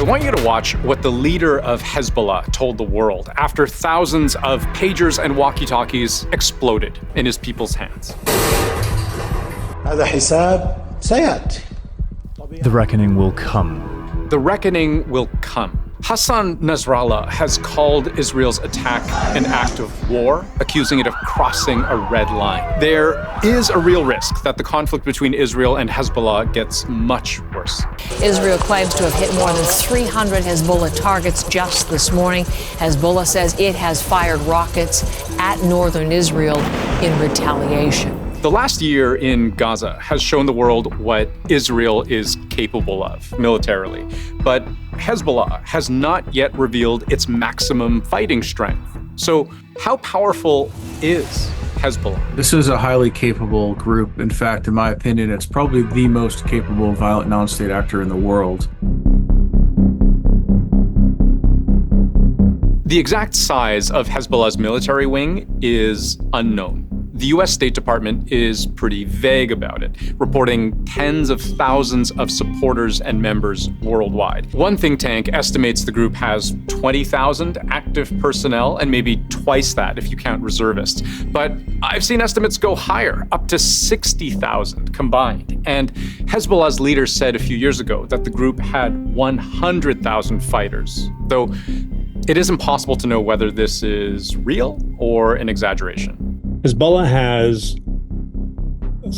I want you to watch what the leader of Hezbollah told the world after thousands of pagers and walkie-talkies exploded in his people's hands. The reckoning will come. The reckoning will come. Hassan Nasrallah has called Israel's attack an act of war, accusing it of crossing a red line. There is a real risk that the conflict between Israel and Hezbollah gets much worse. Israel claims to have hit more than 300 Hezbollah targets just this morning. Hezbollah says it has fired rockets at northern Israel in retaliation. The last year in Gaza has shown the world what Israel is capable of militarily, but Hezbollah has not yet revealed its maximum fighting strength. So how powerful is Hezbollah? This is a highly capable group. In fact, in my opinion, it's probably the most capable violent non-state actor in the world. The exact size of Hezbollah's military wing is unknown. The U.S. State Department is pretty vague about it, reporting tens of thousands of supporters and members worldwide. One think tank estimates the group has 20,000 active personnel, and maybe twice that if you count reservists. But I've seen estimates go higher, up to 60,000 combined. And Hezbollah's leader said a few years ago that the group had 100,000 fighters, though it is impossible to know whether this is real or an exaggeration. Hezbollah has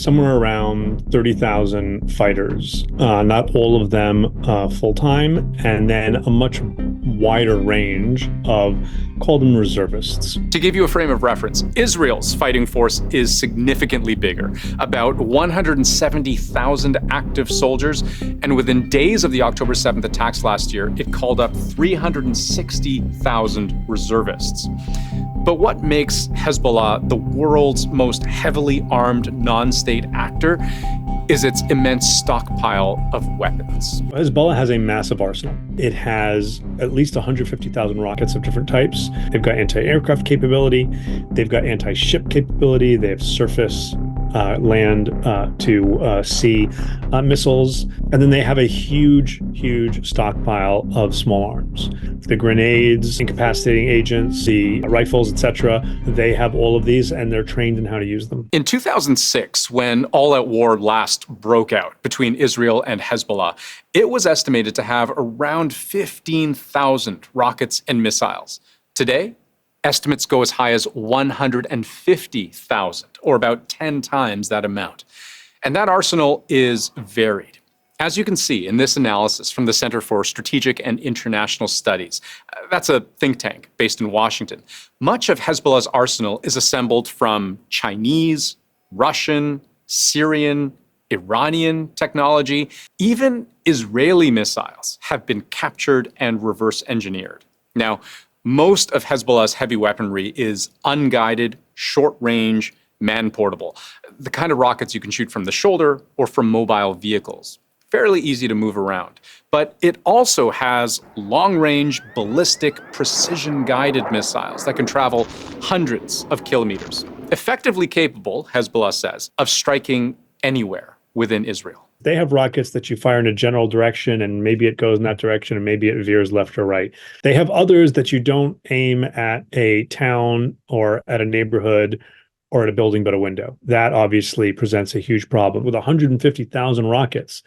somewhere around 30,000 fighters, not all of them full-time, and then a much wider range of, call them reservists. To give you a frame of reference, Israel's fighting force is significantly bigger, about 170,000 active soldiers, and within days of the October 7th attacks last year, it called up 360,000 reservists. But what makes Hezbollah the world's most heavily armed non-state actor is its immense stockpile of weapons. Hezbollah has a massive arsenal. It has at least 150,000 rockets of different types. They've got anti-aircraft capability. They've got anti-ship capability. They have surface, land to sea missiles. And then they have a huge stockpile of small arms. The grenades, incapacitating agents, the rifles, etc. They have all of these, and they're trained in how to use them. In 2006, when all-out war last broke out between Israel and Hezbollah, it was estimated to have around 15,000 rockets and missiles. Today, estimates go as high as 150,000, or about 10 times that amount. And that arsenal is varied. As you can see in this analysis from the Center for Strategic and International Studies, that's a think tank based in Washington, much of Hezbollah's arsenal is assembled from Chinese, Russian, Syrian, Iranian technology. Even Israeli missiles have been captured and reverse engineered. Now, most of Hezbollah's heavy weaponry is unguided, short-range, man-portable, the kind of rockets you can shoot from the shoulder or from mobile vehicles. Fairly easy to move around. But it also has long-range, ballistic, precision-guided missiles that can travel hundreds of kilometers, effectively capable, Hezbollah says, of striking anywhere within Israel. They have rockets that you fire in a general direction, and maybe it goes in that direction, and maybe it veers left or right. They have others that you don't aim at a town or at a neighborhood or at a building but a window. That obviously presents a huge problem. With 150,000 rockets,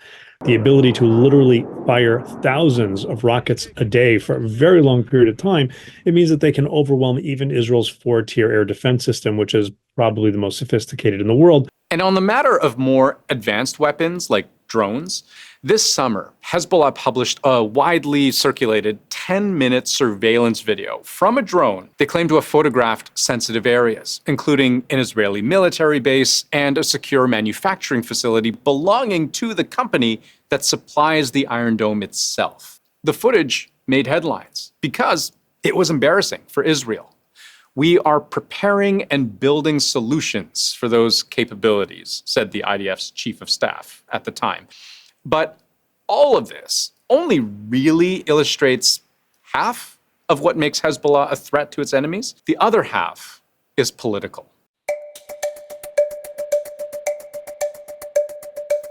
the ability to literally fire thousands of rockets a day for a very long period of time, it means that they can overwhelm even Israel's 4-tier air defense system, which is probably the most sophisticated in the world. And on the matter of more advanced weapons like drones, this summer, Hezbollah published a widely circulated 10-minute surveillance video from a drone they claim to have photographed sensitive areas, including an Israeli military base and a secure manufacturing facility belonging to the company that supplies the Iron Dome itself. The footage made headlines because it was embarrassing for Israel. We are preparing and building solutions for those capabilities, said the IDF's chief of staff at the time. But all of this only really illustrates half of what makes Hezbollah a threat to its enemies. The other half is political.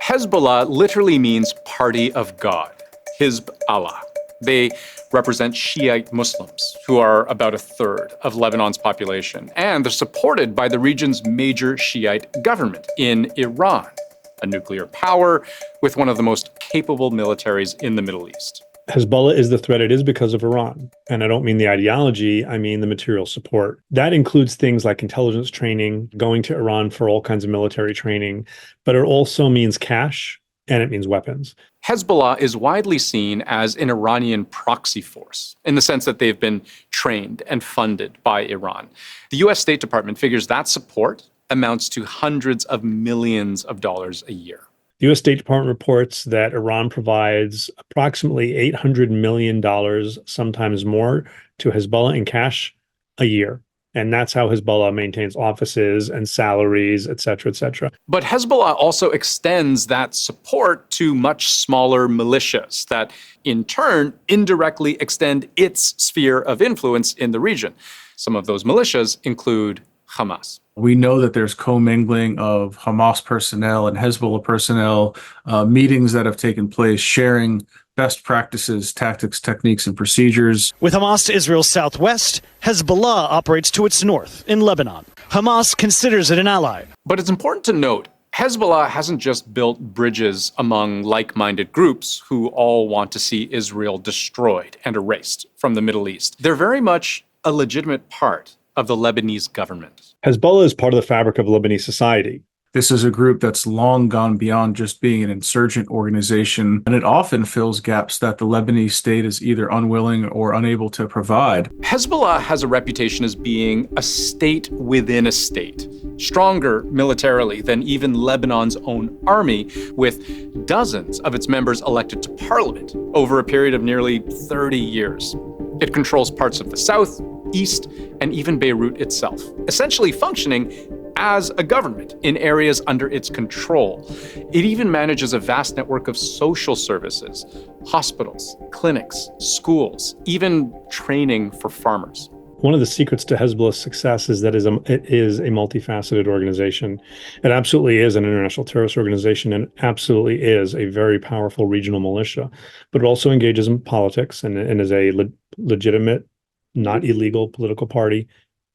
Hezbollah literally means party of God, Hizb Allah. They represent Shiite Muslims, who are about a third of Lebanon's population, and they're supported by the region's major Shiite government in Iran, a nuclear power with one of the most capable militaries in the Middle East. Hezbollah is the threat it is because of Iran. And I don't mean the ideology, I mean the material support. That includes things like intelligence training, going to Iran for all kinds of military training, but it also means cash and it means weapons. Hezbollah is widely seen as an Iranian proxy force, in the sense that they've been trained and funded by Iran. The US State Department figures that support amounts to hundreds of millions of dollars a year. The U.S. State Department reports that Iran provides approximately $800 million, sometimes more, to Hezbollah in cash a year. And that's how Hezbollah maintains offices and salaries, et cetera, et cetera. But Hezbollah also extends that support to much smaller militias that, in turn, indirectly extend its sphere of influence in the region. Some of those militias include Hamas. We know that there's commingling of Hamas personnel and Hezbollah personnel, meetings that have taken place, sharing best practices, tactics, techniques, and procedures. With Hamas to Israel's southwest, Hezbollah operates to its north in Lebanon. Hamas considers it an ally. But it's important to note, Hezbollah hasn't just built bridges among like-minded groups who all want to see Israel destroyed and erased from the Middle East. They're very much a legitimate part of the Lebanese government. Hezbollah is part of the fabric of Lebanese society. This is a group that's long gone beyond just being an insurgent organization, and it often fills gaps that the Lebanese state is either unwilling or unable to provide. Hezbollah has a reputation as being a state within a state, stronger militarily than even Lebanon's own army, with dozens of its members elected to parliament over a period of nearly 30 years. It controls parts of the south, east, and even Beirut itself, essentially functioning as a government in areas under its control. It even manages a vast network of social services, hospitals, clinics, schools, even training for farmers. One of the secrets to Hezbollah's success is that it is a multifaceted organization. It absolutely is an international terrorist organization and absolutely is a very powerful regional militia, but it also engages in politics and is a legitimate, not illegal political party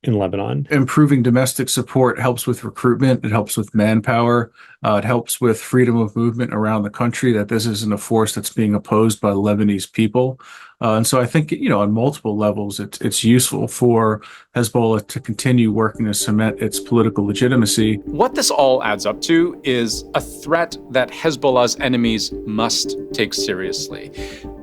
in Lebanon. Improving domestic support helps with recruitment. It helps with manpower. It helps with freedom of movement around the country, that this isn't a force that's being opposed by the Lebanese people. And so I think, on multiple levels, it's useful for Hezbollah to continue working to cement its political legitimacy. What this all adds up to is a threat that Hezbollah's enemies must take seriously.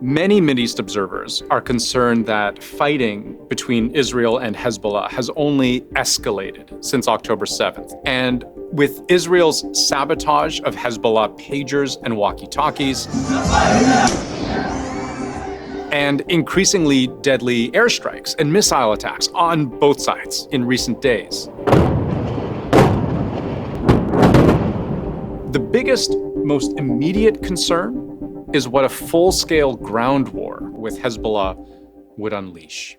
Many Mideast observers are concerned that fighting between Israel and Hezbollah has only escalated since October 7th. And with Israel's sabotage of Hezbollah pagers and walkie-talkies, and increasingly deadly airstrikes and missile attacks on both sides in recent days, the biggest, most immediate concern is what a full-scale ground war with Hezbollah would unleash.